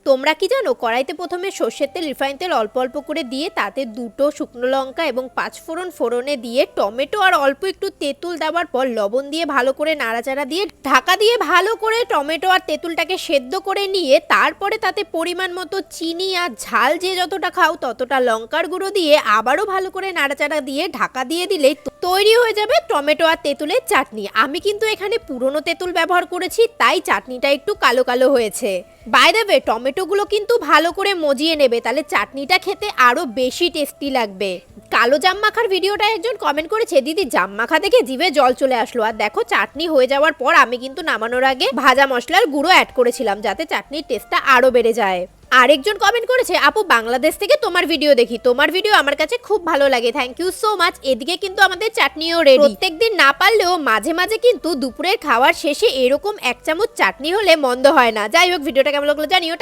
তোমরা কি জানো কড়াইতে প্রথমে সর্ষের তেল রিফাইন তেল অল্প অল্প করে দিয়ে তাতে 2টো শুকনো লঙ্কা এবং 5 ফোড়নে দিয়ে টমেটো আর অল্প একটু তেঁতুল দেওয়ার পর লবণ দিয়ে ভালো করে নাড়াচাড়া দিয়ে ঢাকা দিয়ে ভালো করে টমেটো আর তেঁতুলটাকে সেদ্ধ করে নিয়ে তারপরে তাতে পরিমাণ মতো চিনি আর ঝাল যে যতটা খাও ততটা লঙ্কার গুঁড়ো দিয়ে আবারও ভালো করে নাড়াচাড়া দিয়ে ঢাকা দিয়ে দিলেই তৈরি হয়ে যাবে টমেটো আর তেঁতুলের চাটনি। আমি কিন্তু এখানে পুরনো তেঁতুল ব্যবহার করেছি, তাই চাটনিটা একটু কালো কালো হয়েছে। বাই দ্য ওয়ে, টমেটোগুলো কিন্তু ভালো করে মজিয়ে নেবে, তাহলে চাটনিটা খেতে আরো বেশি টেস্টি লাগবে। কালো জাম মাখার ভিডিওটা একজন কমেন্ট করেছে, দিদি জাম মাখা দেখে জিভে জল চলে আসলো। আর দেখো চাটনি হয়ে যাওয়ার পর আমি কিন্তু নামানোর আগে ভাজা মশলার গুঁড়ো অ্যাড করেছিলাম যাতে চাটনির টেস্টটা আরো বেড়ে যায়। আরেকজন কমেন্ট করেছে, আপু বাংলাদেশ থেকে তোমার ভিডিও দেখি, তোমার ভিডিও আমার কাছে খুব ভালো লাগে, থ্যাংক ইউ সো মাচ। এদিকে কিন্তু আমাদের চাটনিও রেডি। প্রত্যেকদিন না পারলেও মাঝে মাঝে কিন্তু দুপুরের খাওয়ার শেষে এরকম 1 চামচ চাটনি হলে মন্দ হয় না। যাই হোক, ভিডিওটা কেমন লাগলো জানিও।